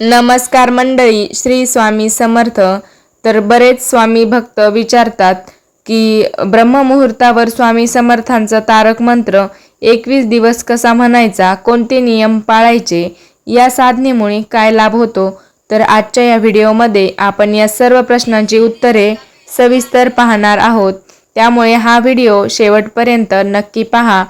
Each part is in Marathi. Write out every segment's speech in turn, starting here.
नमस्कार मंडळी, श्री स्वामी समर्थ. तर बरेच स्वामी भक्त विचारतात की ब्रह्ममुहूर्तावर स्वामी समर्थांचा तारक मंत्र 21 दिवस कसा म्हणायचा, कोणते नियम पाळायचे, या साधनेमुळे काय लाभ होतो. तर आजच्या या व्हिडिओमध्ये आपण या सर्व प्रश्नांची उत्तरे सविस्तर पाहणार आहोत. त्यामुळे हा व्हिडिओ शेवटपर्यंत नक्की पहा.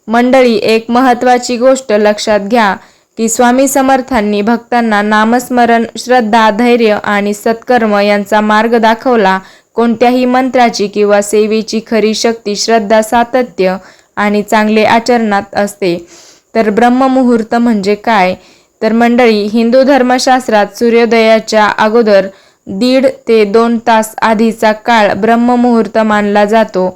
मंडळी, एक महत्त्वाची गोष्ट लक्षात घ्या की स्वामी समर्थांनी भक्तांना नामस्मरण, श्रद्धा, धैर्य आणि सत्कर्म यांचा मार्ग दाखवला. कोणत्याही मंत्राची किंवा सेवेची खरी शक्ती श्रद्धा, सातत्य आणि चांगले आचरणात असते. तर ब्रह्ममुहूर्त म्हणजे काय? तर मंडळी, हिंदू धर्मशास्त्रात सूर्योदयाच्या अगोदर 1.5 ते 2 तास आधीचा काळ ब्रह्ममुहूर्त मानला जातो.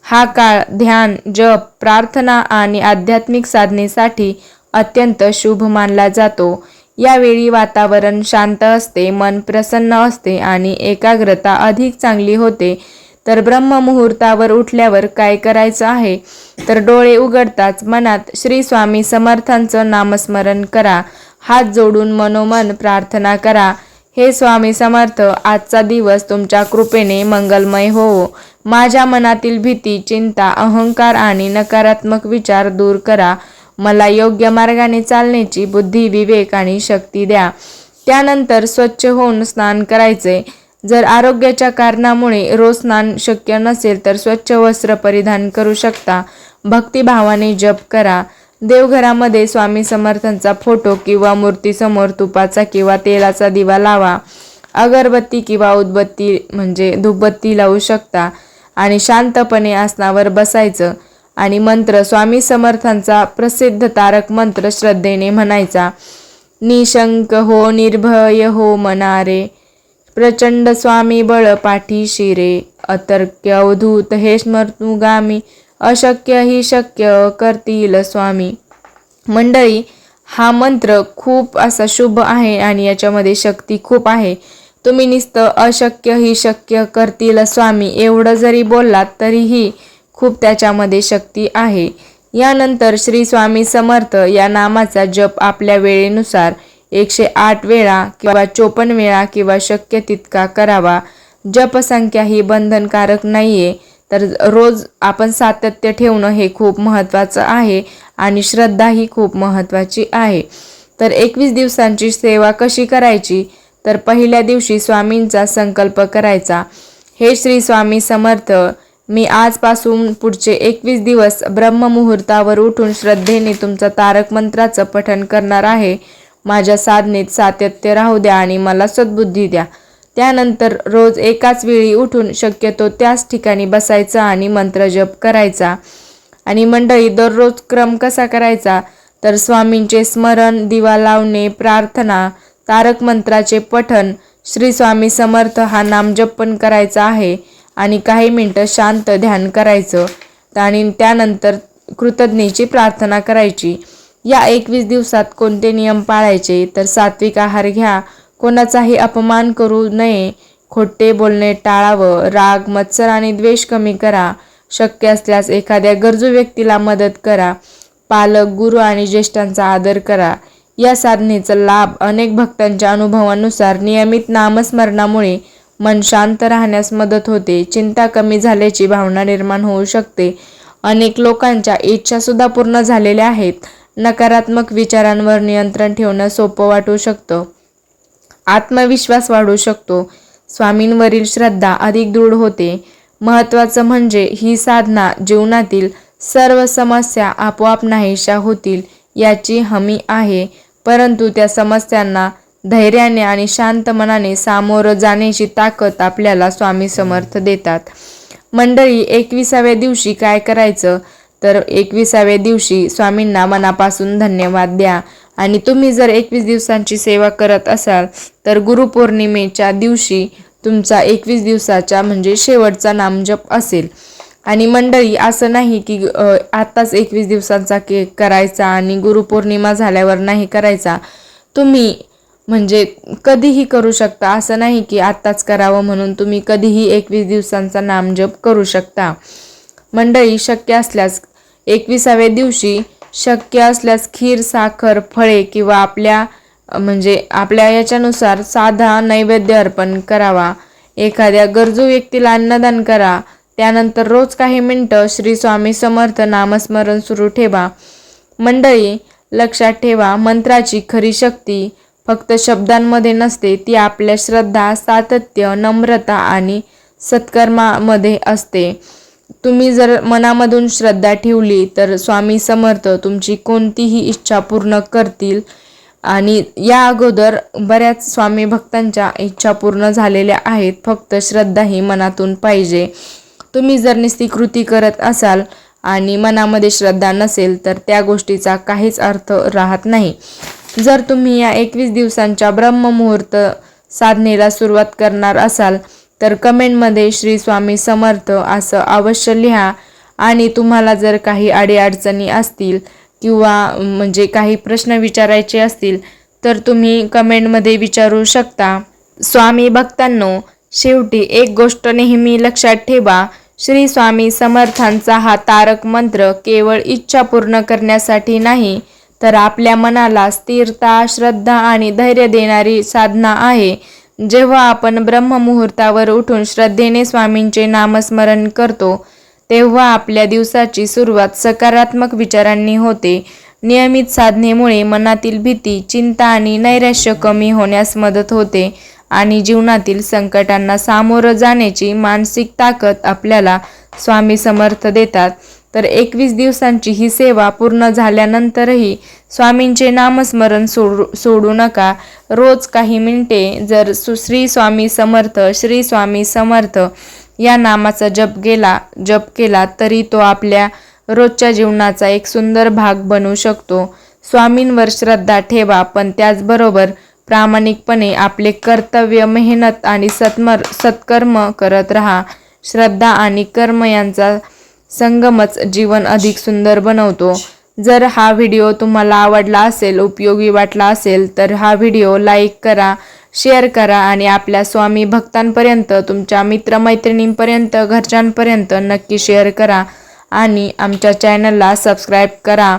हा काळ ध्यान, जप, प्रार्थना आणि आध्यात्मिक साधनेसाठी अत्यंत शुभ मानला जातो. यावेळी वातावरण शांत असते, मन प्रसन्न असते आणि एकाग्रता अधिक चांगली होते. तर ब्रह्ममुहूर्तावर उठल्यावर काय करायचं आहे? तर डोळे उघडताच मनात श्री स्वामी समर्थांचं नामस्मरण करा. हात जोडून मनोमन प्रार्थना करा, हे स्वामी समर्थ, आजचा दिवस तुमच्या कृपेने मंगलमय होवो. माझ्या मनातील भीती, चिंता, अहंकार आणि नकारात्मक विचार दूर करा. मला योग्य मार्गाने चालण्याची बुद्धी, विवेक आणि शक्ती द्या. त्यानंतर स्वच्छ होऊन स्नान करायचे. जर आरोग्याच्या कारणामुळे रोज स्नान शक्य नसेल तर स्वच्छ वस्त्र परिधान करू शकता. भक्तिभावाने जप करा. देवघरामध्ये स्वामी समर्थांचा फोटो किंवा मूर्तीसमोर तुपाचा किंवा तेलाचा दिवा लावा. अगरबत्ती किंवा उदबत्ती म्हणजे धूपबत्ती लावू शकता आणि शांतपणे आसनावर बसायचं आणि मंत्र, स्वामी समर्थांचा प्रसिद्ध तारक मंत्र श्रद्धेने म्हणायचा. निशंक हो, निर्भय हो मनारे, प्रचंड स्वामी बळ पाठीशी रे, अतर्क्य अवधूत हे स्मृतुगामी, अशक्य ही शक्य करतील स्वामी. मंडळी, हा मंत्र खूप असा शुभ आहे आणि याच्यामध्ये शक्ती खूप आहे. तुम्ही नुसतं अशक्य ही शक्य करतील स्वामी एवढं जरी बोललात तरीही खूप त्याच्यामध्ये शक्ती आहे. यानंतर श्री स्वामी समर्थ या नामाचा जप आपल्या वेळेनुसार 108 वेळा किंवा 54 वेळा किंवा शक्य तितका करावा. जपसंख्या ही बंधनकारक नाहीये, तर रोज आपण सातत्य ठेवणं हे खूप महत्त्वाचं आहे आणि श्रद्धा ही खूप महत्त्वाची आहे. तर 21 दिवसांची सेवा कशी करायची? तर पहिल्या दिवशी स्वामींचा संकल्प करायचा. हे श्री स्वामी समर्थ, मी आजपासून पुढचे 21 दिवस ब्रह्ममुहूर्तावर उठून श्रद्धेने तुमचं तारक मंत्राचं पठण करणार आहे. माझ्या साधनेत सातत्य राहू द्या आणि मला सद्बुद्धी द्या. त्यानंतर रोज एकाच वेळी उठून शक्यतो त्याच ठिकाणी बसायचं आणि मंत्रजप करायचा. आणि मंडळी, दररोज क्रम कसा करायचा? तर स्वामींचे स्मरण, दिवा लावणे, प्रार्थना, तारक मंत्राचे पठण, श्री स्वामी समर्थ हा नामजप पण करायचा आहे आणि काही मिनटं शांत ध्यान करायचं आणि त्यानंतर कृतज्ञतेची प्रार्थना करायची. या 21 दिवसात कोणते नियम पाळायचे? तर सात्विक आहार घ्या, कोणाचाही अपमान करू नये, खोटे बोलणे टाळावं, राग, मत्सर आणि द्वेष कमी करा. शक्य असल्यास एखाद्या गरजू व्यक्तीला मदत करा. पालक, गुरु आणि ज्येष्ठांचा आदर करा. या साधनेचा लाभ अनेक भक्तांच्या अनुभवानुसार नियमित नामस्मरणामुळे मन शांत राहण्यास मदत होते, चिंता कमी झाल्याची भावना निर्माण होऊ शकते. अनेक लोकांच्या इच्छासुद्धा पूर्ण झालेल्या आहेत. नकारात्मक विचारांवर नियंत्रण ठेवणं सोपं वाटू शकतं. आत्मविश्वास वाढू शकतो. स्वामींवरील श्रद्धा अधिक दृढ होते. महत्त्वाचं म्हणजे ही साधना जीवनातील सर्व समस्या आपोआप नाहीशा होतील याची हमी आहे. परंतु त्या समस्यांना धैर्याने आणि शांत मनाने सामोरं जाण्याची ताकद आपल्याला स्वामी समर्थ देतात. मंडळी, 21व्या दिवशी काय करायचं? तर 21व्या दिवशी स्वामींना मनापासून धन्यवाद द्या. आणि तुम्ही जर 21 दिवसांची सेवा करत असाल तर गुरुपौर्णिमेच्या दिवशी तुमचा 21 दिवसाचा म्हणजे शेवटचा नामजप असेल. आणि मंडळी, असं नाही की आत्ताच 21 दिवसांचा केक करायचा आणि गुरुपौर्णिमा झाल्यावर नाही करायचा. तुम्ही म्हणजे कधीही करू शकता. असं नाही की आत्ताच करावं म्हणून तुम्ही कधीही 21 दिवसांचा नामजप करू शकता. मंडळी, शक्य असल्यास 21व्या दिवशी शक्य असल्यास खीर, साखर, फळे किंवा आपल्या म्हणजे आपल्या याच्यानुसार साधा नैवेद्य अर्पण करावा. एखाद्या गरजू व्यक्तीला अन्नदान करा. त्यानंतर रोज काही मिनिटं श्री स्वामी समर्थ नामस्मरण सुरू ठेवा. मंडळी, लक्षात ठेवा, मंत्राची खरी शक्ती फक्त शब्दांमध्ये नसते, ती आपल्या श्रद्धा, सातत्य, नम्रता आणि सत्कर्मामध्ये असते. तुम्ही जर मनामधून श्रद्धा ठेवली तर स्वामी समर्थ तुमची कोणतीही इच्छा पूर्ण करतील. आणि या अगोदर बऱ्याच स्वामी भक्तांच्या इच्छा पूर्ण झालेल्या आहेत. फक्त श्रद्धा ही मनातून पाहिजे. तुम्ही जर नुसती कृती करत असाल आणि मनामध्ये श्रद्धा नसेल तर त्या गोष्टीचा काहीच अर्थ राहत नाही. जर तुम्ही या 21 दिवसांच्या ब्रह्ममुहूर्त साधनेला सुरुवात करणार असाल तर कमेंटमध्ये श्री स्वामी समर्थ असं अवश्य लिहा. आणि तुम्हाला जर काही अडीअडचणी असतील किंवा म्हणजे काही प्रश्न विचारायचे असतील तर तुम्ही कमेंटमध्ये विचारू शकता. स्वामी भक्तांनो, शेवटी एक गोष्ट नेहमी लक्षात ठेवा, श्री स्वामी समर्थांचा हा तारक मंत्र केवळ इच्छा पूर्ण करण्यासाठी नाही, तर आपल्या मनाला स्थिरता, श्रद्धा आणि धैर्य देणारी साधना आहे. जेव्हा आपण ब्रह्ममुहूर्तावर उठून श्रद्धेने स्वामींचे नामस्मरण करतो तेव्हा आपल्या दिवसाची सुरुवात सकारात्मक विचारांनी होते. नियमित साधनेमुळे मनातील भीती, चिंता आणि नैराश्य कमी होण्यास मदत होते आणि जीवनातील संकटांना सामोरं जाण्याची मानसिक ताकद आपल्याला स्वामी समर्थ देतात. तर 21 दिवसांची ही सेवा पूर्ण झाल्यानंतरही स्वामींचे नामस्मरण सोडू नका. रोज काही मिनिटे जर श्री स्वामी समर्थ, श्री स्वामी समर्थ या नामाचा जप केला तरी तो आपल्या रोजच्या जीवनाचा एक सुंदर भाग बनू शकतो. स्वामींवर श्रद्धा ठेवा, पण त्याचबरोबर प्रामाणिकपणे आपले कर्तव्य, मेहनत आणि सत्कर्म करत राहा. श्रद्धा आणि कर्म यांचा संगमच जीवन अधिक सुंदर बनवतो. जर हा व्हिडिओ तुम्हाला आवडला असेल, उपयोगी वाटला असेल तर हा व्हिडिओ लाईक करा, शेअर करा आणि आपल्या स्वामी भक्तांपर्यंत, तुमच्या मित्रमैत्रिणींपर्यंत, घरच्यांपर्यंत नक्की शेअर करा आणि आमच्या चॅनलला सबस्क्राईब करा.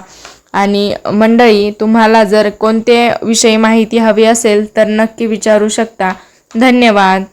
आणि मंडळी, तुम्हाला जर कोणत्या विषयी माहिती हवी असेल तर नक्की विचारू शकता. धन्यवाद.